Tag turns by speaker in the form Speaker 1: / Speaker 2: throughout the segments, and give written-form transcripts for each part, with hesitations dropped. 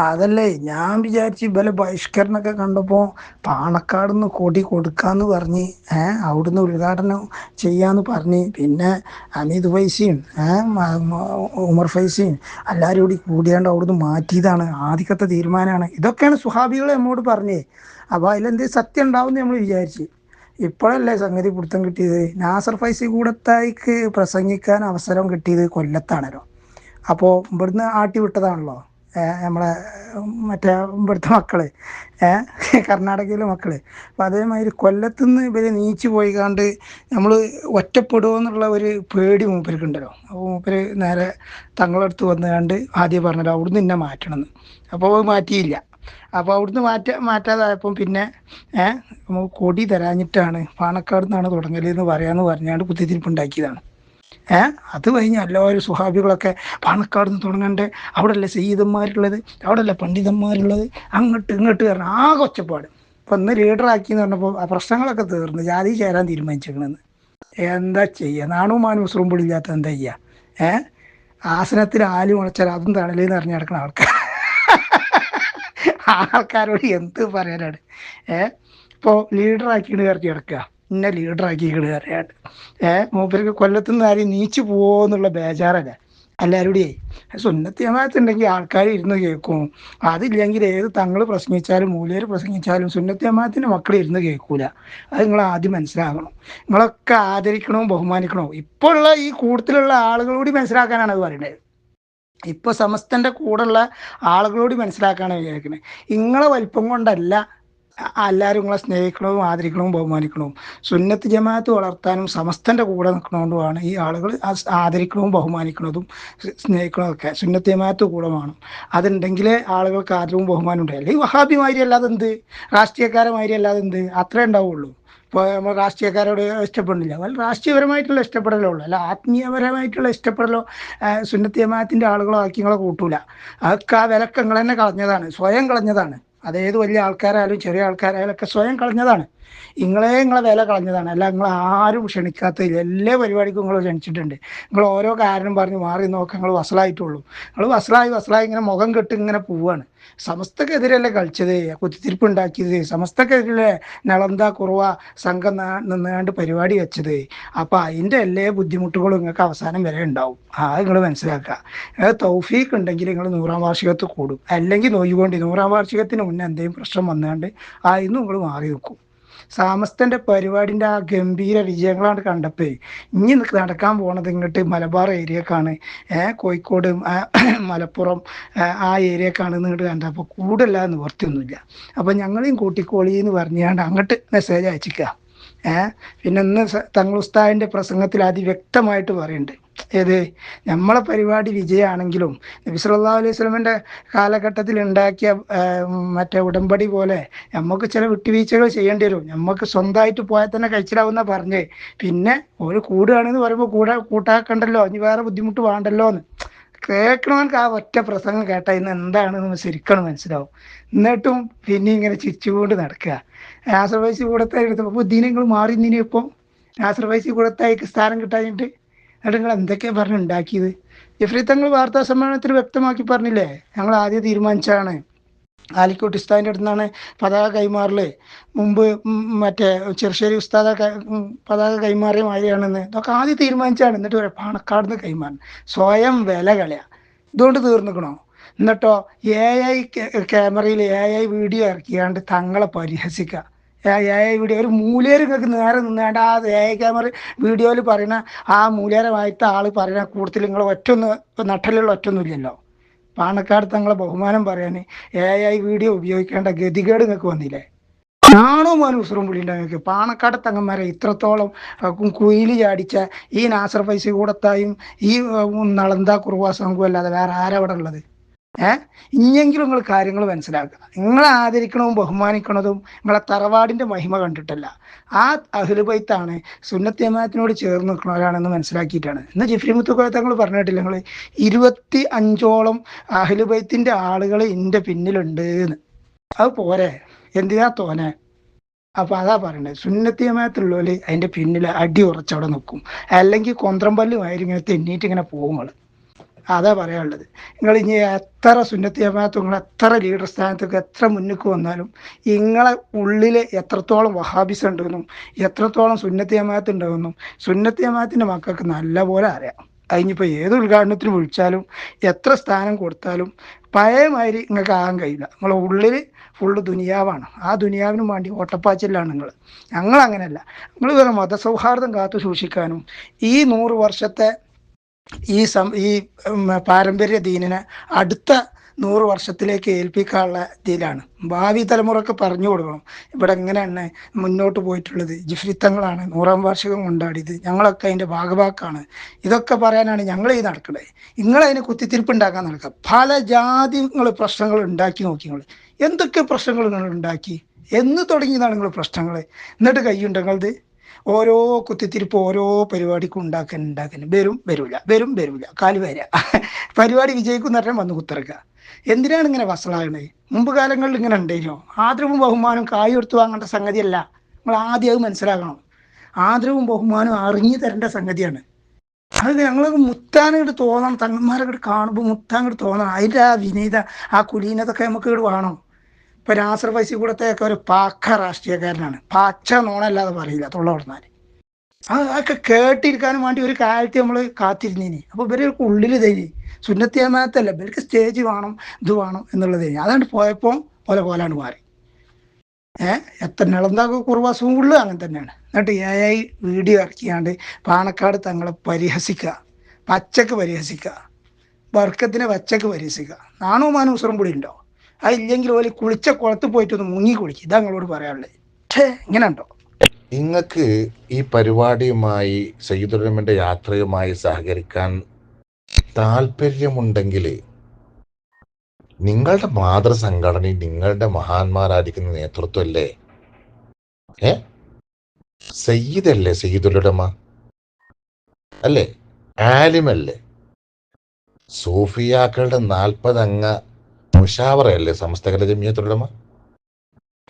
Speaker 1: അതല്ലേ ഞാൻ വിചാരിച്ചു ഇവലെ ബഹിഷ്കരണൊക്കെ കണ്ടപ്പോ പാണക്കാടുന്ന് കൊടി കൊടുക്കാന്ന് പറഞ്ഞ് അവിടുന്ന് ഉദ്ഘാടനം ചെയ്യാന്ന് പറഞ്ഞ് പിന്നെ ഹമീദ് ഫൈസിയും ഉമർ ഫൈസിയും എല്ലാവരും കൂടി കൂടിയാണ്ട് അവിടുന്ന് മാറ്റിയതാണ്. ആദ്യത്തെ തീരുമാനമാണ്. ഇതൊക്കെയാണ് സുഹാബികൾ നമ്മോട് പറഞ്ഞേ. അപ്പൊ അതിലെന്ത് സത്യം ഉണ്ടാവും നമ്മൾ വിചാരിച്ച്. ഇപ്പോഴല്ലേ സംഗതി പിടുത്തം കിട്ടിയത്. നാസർ ഫൈസി കൂടത്തായിക്ക് പ്രസംഗിക്കാൻ അവസരം കിട്ടിയത് കൊല്ലത്താണല്ലോ. അപ്പോൾ ഇവിടുന്ന് ആട്ടി വിട്ടതാണല്ലോ നമ്മളെ മറ്റേ ഇവിടുത്തെ മക്കള്, കർണാടകയിലെ മക്കള്. അപ്പം അതേമാതിരി കൊല്ലത്തുനിന്ന് ഇവര് നീച്ചു പോയി കണ്ട് നമ്മൾ ഒറ്റപ്പെടുമോ എന്നുള്ള ഒരു പേടി മൂപ്പർക്കുണ്ടല്ലോ. അപ്പോൾ മൂപ്പര് നേരെ തങ്ങളടുത്ത് വന്ന് കണ്ട് ആദ്യം പറഞ്ഞല്ലോ അവിടുന്ന് എന്നെ മാറ്റണമെന്ന്. അപ്പോൾ അത് മാറ്റിയില്ല. അപ്പോൾ അവിടുന്ന് മാറ്റാതായപ്പം പിന്നെ നമുക്ക് കൊടി തരാഞ്ഞിട്ടാണ് പാണക്കാട് നിന്നാണ് തുടങ്ങലെന്ന് പറയാമെന്ന് പറഞ്ഞാണ്ട് കുത്തിത്തിരിപ്പുണ്ടാക്കിയതാണ്. അത് കഴിഞ്ഞ് എല്ലാവരും സുഹാബികളൊക്കെ പാണക്കാട് നിന്ന് തുടങ്ങണ്ടേ, അവിടെ അല്ലേ സയ്യിദന്മാരുള്ളത്, അവിടെ അല്ലേ പണ്ഡിതന്മാരുള്ളത്, അങ്ങോട്ട് ഇങ്ങോട്ട് കാരണം ആകെ ഒച്ചപ്പാട്. ഇപ്പം ഇന്ന് ലീഡറാക്കി എന്ന് പറഞ്ഞപ്പോൾ ആ പ്രശ്നങ്ങളൊക്കെ തീർന്നു, ജാതി ചേരാൻ തീരുമാനിച്ചിരിക്കണെന്ന്. എന്താ ചെയ്യുക, നാണവും മാനും ഉസുറും പൊടിയില്ലാത്ത എന്താ ചെയ്യുക? ആസനത്തിൽ ആല് മുളച്ചാൽ അതും തണലെന്ന് അറിഞ്ഞ് നടക്കുന്ന ആൾക്കാരോട് എന്ത് പറയാനാണ്? ഇപ്പോൾ ലീഡറാക്കിയിട്ട് കയറി കിടക്കുക, ഇന്ന ലീഡറാക്കിയിട്ട് കയറിയാണ്ട് മൂപ്പർക്ക് കൊല്ലത്തുനിന്ന് ആരും നീച്ചു പോവോ എന്നുള്ള ബേജാറല്ല എല്ലാവരുടെയേ. സുന്നത്ത് ജമാഅത്ത് ഉണ്ടെങ്കിൽ ആൾക്കാർ ഇരുന്ന് കേൾക്കും. അതില്ലെങ്കിൽ ഏത് തങ്ങൾ പ്രസംഗിച്ചാലും മൂലര് പ്രസംഗിച്ചാലും സുന്നത്ത് ജമാഅത്തിൻ്റെ മക്കൾ ഇരുന്ന് കേൾക്കൂല. അത് നിങ്ങൾ ആദ്യം മനസ്സിലാക്കണം. നിങ്ങളൊക്കെ ആദരിക്കണവും ബഹുമാനിക്കണവും. ഇപ്പോൾ ഉള്ള ഈ കൂട്ടത്തിലുള്ള ആളുകളോട് മനസ്സിലാക്കാനാണ് അത് പറയുന്നത്. ഇപ്പോൾ സമസ്തൻ്റെ കൂടെയുള്ള ആളുകളോട് മനസ്സിലാക്കാനാണ് വിചാരിക്കുന്നത്. നിങ്ങളെ വലിപ്പം കൊണ്ടല്ല എല്ലാവരും നിങ്ങളെ സ്നേഹിക്കണവും ആദരിക്കണവും ബഹുമാനിക്കണവും. സുന്നത്ത് ജമാഅത്ത് വളർത്താനും സമസ്തൻ്റെ കൂടെ നിൽക്കണോണ്ടുമാണ് ഈ ആളുകൾ ആദരിക്കണവും ബഹുമാനിക്കണതും സ്നേഹിക്കണതും ഒക്കെ. സുന്നത്ത് ജമാഅത്ത് കൂടെ വേണം. അതുണ്ടെങ്കിലേ ആളുകൾക്ക് ആദരവും ബഹുമാനം ഉണ്ടായി. അല്ലെങ്കിൽ വഹാബിമാരി അല്ലാതെ എന്ത്, രാഷ്ട്രീയക്കാരമാരി അല്ലാതെ എന്ത്, അത്രേ ഉണ്ടാവുള്ളൂ. ഇപ്പോൾ നമ്മൾ രാഷ്ട്രീയക്കാരോട് ഇഷ്ടപ്പെടുന്നില്ല, well രാഷ്ട്രീയപരമായിട്ടുള്ള ഇഷ്ടപ്പെടലോ ഉള്ളൂ, അല്ല ആത്മീയപരമായിട്ടുള്ള ഇഷ്ടപ്പെടലോ സുന്നത്ത് ജമാഅത്തിൻ്റെ ആളുകളോ ആക്കിങ്ങളെ കൂട്ടൂല. അതൊക്കെ ആ വിലക്ക് നിങ്ങൾ തന്നെ കളഞ്ഞതാണ്, സ്വയം കളഞ്ഞതാണ്. അതേത് വലിയ ആൾക്കാരായാലും ചെറിയ ആൾക്കാരായാലും ഒക്കെ സ്വയം കളഞ്ഞതാണ്. നിങ്ങളെ വില കളഞ്ഞതാണ്. അല്ല നിങ്ങൾ ആരും ക്ഷണിക്കാത്തതില്ല. എല്ലാ പരിപാടിക്കും നിങ്ങൾ ക്ഷണിച്ചിട്ടുണ്ട്. നിങ്ങൾ ഓരോ കാരണം പറഞ്ഞ് മാറി നോക്കുക, നിങ്ങൾ വസലായിട്ടുള്ളൂ. നിങ്ങൾ വസലായി ഇങ്ങനെ മുഖം കെട്ട് ഇങ്ങനെ പോവുകയാണ്. സമസ്തക്കെതിരല്ലേ കളിച്ചത്, കുത്തിത്തിരിപ്പ് ഉണ്ടാക്കിയത്, സമസ്തക്കെതിരെ നളന്ത കുറവ സംഘം നിന്നാണ്ട് പരിപാടി വെച്ചത്. അപ്പം അതിൻ്റെ എല്ലാ ബുദ്ധിമുട്ടുകളും നിങ്ങൾക്ക് അവസാനം വരെ ഉണ്ടാവും. നിങ്ങൾ മനസ്സിലാക്കുക. തൗഫീഖ് ഉണ്ടെങ്കിൽ നിങ്ങൾ 100-ാം വാർഷികത്ത് കൂടും, അല്ലെങ്കിൽ നോയിക്കൊണ്ട് 100-ാം വാർഷികത്തിന് മുന്നേ എന്തെങ്കിലും പ്രശ്നം വന്നാണ്ട് ഇന്ന് നിങ്ങൾ മാറി നിൽക്കും. സമസ്തൻ്റെ പരിപാടിൻ്റെ ആ ഗംഭീര വിജയങ്ങളാണ് കണ്ടപ്പോൾ ഇനി നടക്കാൻ പോണത് ഇങ്ങോട്ട് മലബാർ ഏരിയക്കാണ്, കോഴിക്കോട് മലപ്പുറം ആ ഏരിയക്കാണ് ഇങ്ങോട്ട് കണ്ടപ്പോൾ കൂടല്ല നിവർത്തിയൊന്നുമില്ല. അപ്പം ഞങ്ങളെയും കൂട്ടിക്കോളി എന്ന് പറഞ്ഞാണ്ട് അങ്ങോട്ട് മെസ്സേജ് അയച്ചിക്കുക. പിന്നെ ഇന്ന് തങ്ങൾ ഉസ്താദിൻ്റെ പ്രസംഗത്തിൽ അതിവ്യക്തമായിട്ട് പറയുന്നുണ്ട്, ഏത് നമ്മളെ പരിപാടി വിജയമാണെങ്കിലും നബി സല്ലല്ലാഹു അലൈഹി വസല്ലമയുടെ കാലഘട്ടത്തിൽ ഉണ്ടാക്കിയ മറ്റേ ഉടമ്പടി പോലെ നമുക്ക് ചില വിട്ടുവീഴ്ചകൾ ചെയ്യേണ്ടി വരും. നമുക്ക് സ്വന്തമായിട്ട് പോയാൽ തന്നെ കഴിച്ചിടാവുന്ന പറഞ്ഞ് പിന്നെ ഒരു കൂടുകയാണെന്ന് പറയുമ്പോൾ കൂട്ടാക്കണ്ടല്ലോ, ഇനി വേറെ ബുദ്ധിമുട്ട് വേണ്ടല്ലോ എന്ന് കേൾക്കണവർക്ക് ആ ഒറ്റ പ്രസംഗം കേട്ടാൽ ഇന്ന് എന്താണെന്ന് ശരിക്കണം മനസ്സിലാവും. എന്നിട്ടും പിന്നെ ഇങ്ങനെ ചിരിച്ചുകൊണ്ട് നടക്കുക. നാസർ ഫൈസി കൂടത്തായി എടുത്തപ്പോൾ അപ്പോൾ ഇതിനെ നിങ്ങൾ മാറി നിന്നിനി. ഇപ്പോൾ നാസർ ഫൈസി കൂടത്തായിക്ക് സ്ഥാനം കിട്ടാഞ്ഞിട്ട് എന്നിട്ട് നിങ്ങൾ എന്തൊക്കെയാണ് പറഞ്ഞ് ഉണ്ടാക്കിയത്? ജഫ്രി തങ്ങൾ വാർത്താ സമ്മേളനത്തിൽ വ്യക്തമാക്കി പറഞ്ഞില്ലേ, ഞങ്ങൾ ആദ്യം തീരുമാനിച്ചതാണ് ആലിക്കോട്ട് ഉസ്താദിൻ്റെ അടുത്ത് നിന്നാണ് പതാക കൈമാറൽ. മുമ്പ് മറ്റേ ചെറുശ്ശേരി ഉസ്താദ പതാക കൈമാറിയ മാതിരിയാണെന്ന്. ഇതൊക്കെ ആദ്യം തീരുമാനിച്ചാണ്. എന്നിട്ട് പറയാം പാണക്കാട് നിന്ന് കൈമാറണം. സ്വയം വില കളയാ. ഇതുകൊണ്ട് തീർന്നിക്കണോ? എന്നിട്ടോ AI ക്യാമറയിൽ AI വീഡിയോ ഇറക്കിയാണ്ട് തങ്ങളെ പരിഹസിക്കുക. AI വീഡിയോ ഒരു മൂലേർക്ക് നേരെ നിന്നാണ്ട് ആ AI ക്യാമറ വീഡിയോയിൽ പറയുന്ന ആ മൂലേരമായിട്ട് ആൾ പറയുന്ന കൂടുതൽ നിങ്ങൾ നട്ടലുള്ള ഒറ്റൊന്നുമില്ലല്ലോ. പാണക്കാട് തങ്ങളെ ബഹുമാനം പറയാൻ AI വീഡിയോ ഉപയോഗിക്കേണ്ട ഗതികേട് നിങ്ങൾക്ക് വന്നില്ലേ? നാണോ മാനും ഉസുറും പുള്ളിൻ്റെ നിങ്ങൾക്ക്. പാണക്കാട് തങ്ങന്മാരെ ഇത്രത്തോളം കുയില് ചാടിച്ച ഈ നാസർ ഫൈസി കൂടത്തായും ഈ നളന്ത കുറുവാ സംഘവും അല്ലാതെ വേറെ ആരവിടെ ഉള്ളത്? ഇനിയെങ്കിലും നിങ്ങൾ കാര്യങ്ങൾ മനസ്സിലാക്കുക. നിങ്ങളെ ആദരിക്കണതും ബഹുമാനിക്കണതും നിങ്ങളെ തറവാടിൻ്റെ മഹിമ കണ്ടിട്ടല്ല, ആ അഹ്ലുബൈത്താണ് സുന്നത്ത് ജമാഅത്തിനോട് ചേർന്ന് നിൽക്കുന്നവരാണെന്ന് മനസ്സിലാക്കിയിട്ടാണ്. ഇന്ന് ജിഫ്രി മുത്തുക്കോയ തങ്ങൾ പറഞ്ഞിട്ടില്ല, നിങ്ങൾ 25ഓളം അഹ്ലുബൈത്തിൻ്റെ ആളുകൾ എൻ്റെ പിന്നിലുണ്ട് എന്ന്. അത് പോരെ, എന്തിനാ തോനെ? അപ്പം അതാ പറയണ്ടത്, സുന്നത്ത് ജമാഅത്തുള്ളവർ അതിൻ്റെ പിന്നിൽ അടി ഉറച്ചവിടെ നിൽക്കും. അല്ലെങ്കിൽ കൊന്ത്രമ്പല്ലുമായിട്ട് ഇങ്ങനെ തെന്നിയിട്ട് ഇങ്ങനെ പോകും. അതാ പറയാനുള്ളത്. നിങ്ങൾ ഇനി എത്ര സുന്നത്ത് ജമാഅത്ത്, നിങ്ങൾ എത്ര ലീഡർ സ്ഥാനത്തൊക്കെ എത്ര മുന്നിക്ക് വന്നാലും നിങ്ങളെ ഉള്ളിൽ എത്രത്തോളം വഹാബിസം ഉണ്ടെന്നും എത്രത്തോളം സുന്നത്ത് ജമാഅത്ത് ഉണ്ടെന്നും സുന്നത്ത് ജമാഅത്തിൻ്റെ മക്കൾക്ക് നല്ലപോലെ അറിയാം. അതിനിപ്പോൾ ഏത് ഉദ്ഘാടനത്തിന് വിളിച്ചാലും എത്ര സ്ഥാനം കൊടുത്താലും പഴയ മാതിരി നിങ്ങൾക്ക് ആകാൻ കഴിയില്ല. നിങ്ങളെ ഉള്ളിൽ ഫുള്ള് ദുനിയാവാണ്. ആ ദുനിയാവിനും വേണ്ടി ഓട്ടപ്പാച്ചിലാണ് നിങ്ങൾ. ഞങ്ങളങ്ങനെയല്ല. നിങ്ങൾ വേറെ മതസൗഹാർദ്ദം കാത്തു സൂക്ഷിക്കാനും ഈ 100 വർഷത്തെ ഈ പാരമ്പര്യ ദീനിനെ അടുത്ത 100 വർഷത്തിലേക്ക് ഏൽപ്പിക്കാനുള്ള ഇതിലാണ്. ഭാവി തലമുറക്ക് പറഞ്ഞു കൊടുക്കണം, ഇവിടെ എങ്ങനെയാണ് മുന്നോട്ട് പോയിട്ടുള്ളത്, ജിഫ്രിത്തങ്ങളാണ് 100-ാം വാർഷികം കൊണ്ടാടിയത്, ഞങ്ങളൊക്കെ അതിൻ്റെ ഭാഗഭാക്കാണ്. ഇതൊക്കെ പറയാനാണ് ഞങ്ങൾ ഈ നടക്കുന്നത്. നിങ്ങളതിന് കുത്തിത്തിരിപ്പ് ഉണ്ടാക്കാൻ നടക്കുക. പല ജാതി പ്രശ്നങ്ങൾ ഉണ്ടാക്കി നോക്കി. നിങ്ങൾ എന്തൊക്കെ പ്രശ്നങ്ങൾ നിങ്ങൾ ഉണ്ടാക്കി, എന്ന് തുടങ്ങിയതാണ് നിങ്ങൾ പ്രശ്നങ്ങൾ. എന്നിട്ട് കൈയുണ്ടെങ്കിലത് ഓരോ കുത്തിത്തിരിപ്പ് ഓരോ പരിപാടിക്കും ഉണ്ടാക്കാൻ വരൂല കാല് വരിക പരിപാടി വിജയിക്കും പറഞ്ഞാൽ വന്ന് കുത്തിറക്കുക. എന്തിനാണ് ഇങ്ങനെ വഷളാകണത്? മുമ്പ് കാലങ്ങളിൽ ഇങ്ങനെ ഉണ്ടായിരുന്നോ? ആദരവും ബഹുമാനവും കായ് എടുത്ത് വാങ്ങേണ്ട സംഗതിയല്ല. നിങ്ങൾ ആദ്യം അത് മനസ്സിലാക്കണം. ആദരവും ബഹുമാനവും അറിഞ്ഞു തരേണ്ട സംഗതിയാണ്. അത് ഞങ്ങൾക്ക് മുത്താനങ്ങോട്ട് തോന്നണം. തങ്ങന്മാരങ്ങോട്ട് കാണുമ്പോൾ മുത്താങ്ങോട്ട് തോന്നണം. അതിൻ്റെ ആ വിനീത, ആ കുലീനതൊക്കെ നമുക്ക് ഇവിടെ വേണം. ഇപ്പൊ നാസർ ഫൈസി കൂടത്തെയൊക്കെ ഒരു പാക്ക രാഷ്ട്രീയക്കാരനാണ്. പാച്ച നോണല്ലാതെ പറയില്ല തൊള്ള പറഞ്ഞാൽ. അതൊക്കെ കേട്ടിരിക്കാനും വേണ്ടി ഒരു കാലത്ത് നമ്മൾ കാത്തിരുന്നേനി. അപ്പൊ ഇവർക്ക് ഉള്ളിൽ തേനി സുന്നത്ത് ജമാഅത്തല്ല, ഇവർക്ക് സ്റ്റേജ് വേണം, ഇത് വേണം എന്നുള്ളത്. അതാണ്ട് പോയപ്പോൾ ഓലാണ്ട് മാറി. എത്ര നിളന്താക്ക് കുറുവാസവും ഉള്ളു അങ്ങനെ തന്നെയാണ്. എന്നിട്ട് AI വീഡിയോ ഇറക്കിയാണ്ട് പാണക്കാട് തങ്ങളെ പരിഹസിക്കുക, പച്ചക്ക് പരിഹസിക്കുക, വർക്കത്തിനെ പച്ചക്ക് പരിഹസിക്കുക. നാണവും മാനവും ഉസറും കൂടി ഉണ്ടോ? അതില്ലെങ്കിൽ ഓല് കുളിച്ച കുളത്ത് പോയിട്ടൊന്ന് മുങ്ങി കുളിക്കും. ഇതാ നിങ്ങളോട് പറയാനുള്ളത്. ഇങ്ങനെ ഉണ്ടോ?
Speaker 2: നിങ്ങൾക്ക് ഈ പരിപാടിയുമായി, സയ്യിദുൽ യാത്രയുമായി സഹകരിക്കാൻ താല്പര്യമുണ്ടെങ്കിൽ നിങ്ങളുടെ മാതൃസംഘടനയും നിങ്ങളുടെ മഹാന്മാരായിരിക്കുന്ന നേതൃത്വമല്ലേ, സയ്യിദല്ലേ, സയ്യിദുലുലമ അല്ലേ, ആലിമല്ലേ, സൂഫിയാക്കളുടെ 40 അംഗ മുഷാവറയല്ലേ സമസ്ത ജമിയത്തുലമ.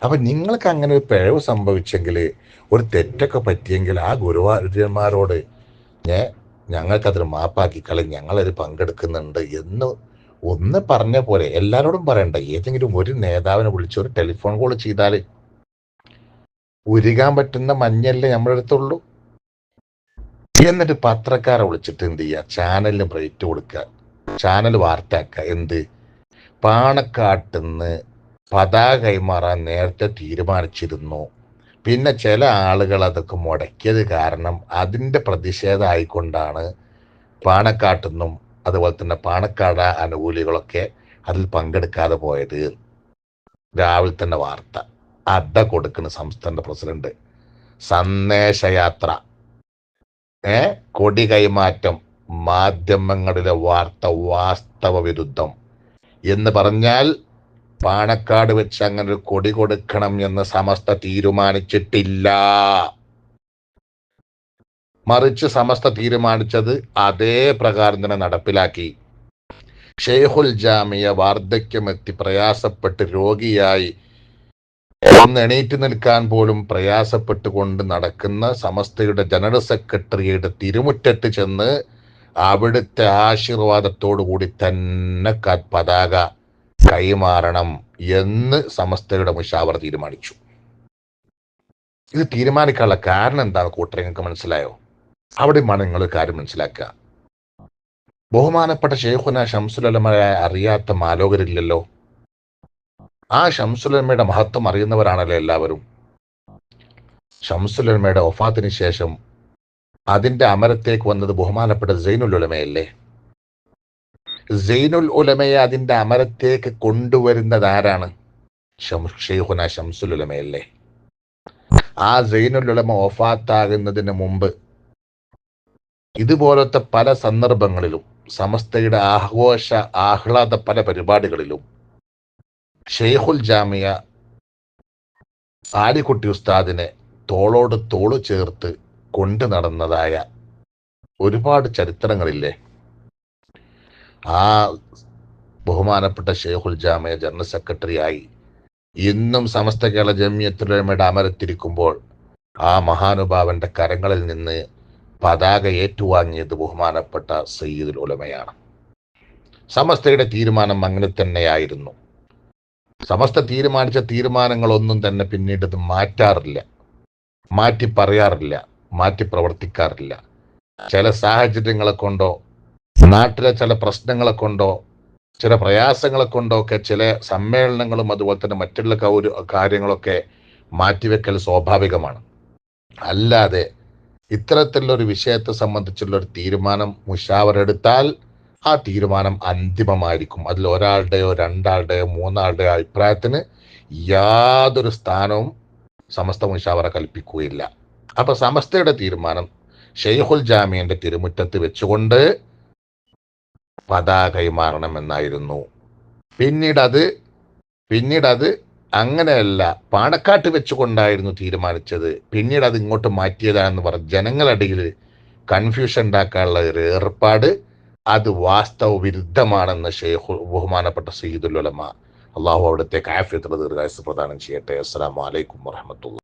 Speaker 2: അപ്പൊ നിങ്ങൾക്ക് അങ്ങനെ ഒരു പിഴവ് സംഭവിച്ചെങ്കിൽ, ഒരു തെറ്റൊക്കെ പറ്റിയെങ്കിൽ ആ ഗുരുവായൂരന്മാരോട് ഞങ്ങൾക്കതിന് മാപ്പാക്കി കളി, ഞങ്ങളത് പങ്കെടുക്കുന്നുണ്ട് എന്ന് ഒന്ന് പറഞ്ഞ പോലെ. എല്ലാവരോടും പറയണ്ട. ഏതെങ്കിലും ഒരു നേതാവിനെ വിളിച്ച് ഒരു ടെലിഫോൺ കോൾ ചെയ്താൽ ഉരുകാൻ പറ്റുന്ന മഞ്ഞല്ലേ നമ്മുടെ അടുത്തുള്ളൂ. എന്നിട്ട് പത്രക്കാരെ വിളിച്ചിട്ട് എന്ത് ചെയ്യുക, ചാനലിന് ബ്രേറ്റ് കൊടുക്കുക, ചാനൽ വാർത്താക്കുക. എന്ത്, പാണക്കാട്ടുനിന്ന് പതാക കൈമാറാൻ നേരത്തെ തീരുമാനിച്ചിരുന്നു, പിന്നെ ചില ആളുകൾ അതൊക്കെ മുടക്കിയത് കാരണം അതിൻ്റെ പ്രതിഷേധമായിക്കൊണ്ടാണ് പാണക്കാട്ടുനിന്നും അതുപോലെ തന്നെ പാണക്കാട് അനുകൂലികളൊക്കെ അതിൽ പങ്കെടുക്കാതെ പോയത്. രാവിലെ തന്നെ വാർത്ത അഡ കൊടുക്കുന്ന സംസ്ഥാന പ്രസിഡന്റ്. സന്ദേശയാത്ര, കൊടി കൈമാറ്റം, മാധ്യമങ്ങളിലെ വാർത്ത വാസ്തവ വിരുദ്ധം എന്ന് പറഞ്ഞാൽ പാണക്കാട് വെച്ച് അങ്ങനെ ഒരു കൊടി കൊടുക്കണം എന്ന് സമസ്ത തീരുമാനിച്ചിട്ടില്ല. മറിച്ച് സമസ്ത തീരുമാനിച്ചത് അതേ പ്രകാരം തന്നെ നടപ്പിലാക്കി. ഷെയ്ഖുൽ ജാമിയ വാർദ്ധക്യമെത്തി പ്രയാസപ്പെട്ട് രോഗിയായി ഒന്ന് എണീറ്റ് നിൽക്കാൻ പോലും പ്രയാസപ്പെട്ടുകൊണ്ട് നടക്കുന്ന സമസ്തയുടെ ജനറൽ സെക്രട്ടറിയുടെ തിരുമുറ്റത്ത് ചെന്ന് അവിടുത്തെ ആശീർവാദത്തോടു കൂടി തന്നെ പതാക കൈമാറണം എന്ന് സമസ്തയുടെ മുഷാവറ തീരുമാനിച്ചു. ഇത് തീരുമാനിക്കാനുള്ള കാരണം എന്താണ് കൂട്ടരെ, നിങ്ങൾക്ക് മനസ്സിലായോ? അവിടെയുമാണ് നിങ്ങൾ കാര്യം മനസ്സിലാക്കുക. ബഹുമാനപ്പെട്ട ഷെയ്ഖുന ശംസുലുലമയെ അറിയാത്ത മാലോകരില്ലല്ലോ. ആ ശംസുലുലമയുടെ മഹത്വം അറിയുന്നവരാണല്ലോ എല്ലാവരും. ശംസുലുലമയുടെ വഫാത്തിന് ശേഷം അതിന്റെ അമരത്തേക്ക് വന്നത് ബഹുമാനപ്പെട്ട സൈനുൽ ഉലമയല്ലേ. സൈനുൽ ഉലമയെ അതിന്റെ അമരത്തേക്ക് കൊണ്ടുവരുന്നത് ആരാണ്? ഷെയ്ഖുന ശംസുൽ ഉലമയല്ലേ. ആ സൈനുൽ ഉലമ വഫാത്താകുന്നതിന് മുമ്പ് ഇതുപോലത്തെ പല സന്ദർഭങ്ങളിലും സമസ്തയുടെ ആഘോഷ ആഹ്ലാദ പല പരിപാടികളിലും ഷെയ്ഖുൽ ജാമിയ ആലിക്കുട്ടി ഉസ്താദിനെ തോളോട് തോള് ചേർത്ത് കൊണ്ടു നടന്നതായ ഒരുപാട് ചരിത്രങ്ങളില്ലേ. ആ ബഹുമാനപ്പെട്ട ഷെയ്ഖുൽ ജാമിയ ജനറൽ സെക്രട്ടറിയായി ഇന്നും സമസ്ത കേരള ജമിയത്തുലമയുടെ അമരത്തിരിക്കുമ്പോൾ ആ മഹാനുഭാവന്റെ കരങ്ങളിൽ നിന്ന് പതാക ഏറ്റുവാങ്ങിയത് ബഹുമാനപ്പെട്ട സയ്യിദുൽ ഉലമയാണ്. സമസ്തയുടെ തീരുമാനം അങ്ങനെ തന്നെയായിരുന്നു. സമസ്ത തീരുമാനിച്ച തീരുമാനങ്ങളൊന്നും തന്നെ പിന്നീട് ഇത് മാറ്റാറില്ല, മാറ്റി പറയാറില്ല, മാറ്റി പ്രവർത്തിക്കാറില്ല. ചില സാഹചര്യങ്ങളെ കൊണ്ടോ നാട്ടിലെ ചില പ്രശ്നങ്ങളെ കൊണ്ടോ ചില പ്രയാസങ്ങളെ കൊണ്ടോ ഒക്കെ ചില സമ്മേളനങ്ങളും അതുപോലെ തന്നെ മറ്റുള്ള കാര്യങ്ങളൊക്കെ മാറ്റിവെക്കൽ സ്വാഭാവികമാണ്. അല്ലാതെ ഇത്തരത്തിലുള്ള ഒരു വിഷയത്തെ സംബന്ധിച്ചുള്ള ഒരു തീരുമാനം മുശാവറ എടുത്താൽ ആ തീരുമാനം അന്തിമമായിരിക്കും. അതിൽ ഒരാളുടെയോ രണ്ടാളുടെയോ മൂന്നാളുടെയോ അഭിപ്രായത്തിന് യാതൊരു സ്ഥാനവും സമസ്ത മുശാവറ കൽപ്പിക്കുകയില്ല. അപ്പൊ സമസ്തയുടെ തീരുമാനം ഷെയ്ഖുൽ ജാമിയന്റെ തിരുമുറ്റത്ത് വെച്ചുകൊണ്ട് പതാക കൈമാറണമെന്നായിരുന്നു. പിന്നീട് അത് അങ്ങനെയല്ല, പാണക്കാട്ട് വെച്ചുകൊണ്ടായിരുന്നു തീരുമാനിച്ചത്. പിന്നീട് അത് ഇങ്ങോട്ട് മാറ്റിയതാണെന്ന് പറഞ്ഞ് ജനങ്ങളിടയിൽ കൺഫ്യൂഷൻ ഉണ്ടാക്കാനുള്ള ഒരു ഏർപ്പാട് അത് വാസ്തവ വിരുദ്ധമാണെന്ന് ബഹുമാനപ്പെട്ട സയ്യിദുൽ ഉലമ, അള്ളാഹു അവിടുത്തെ ആഫിയത്തുള്ള ദീർഘായുസ്സ് പ്രദാനം ചെയ്യട്ടെ. അസ്സലാമു അലൈക്കും വറഹ്മത്തുള്ളാഹി.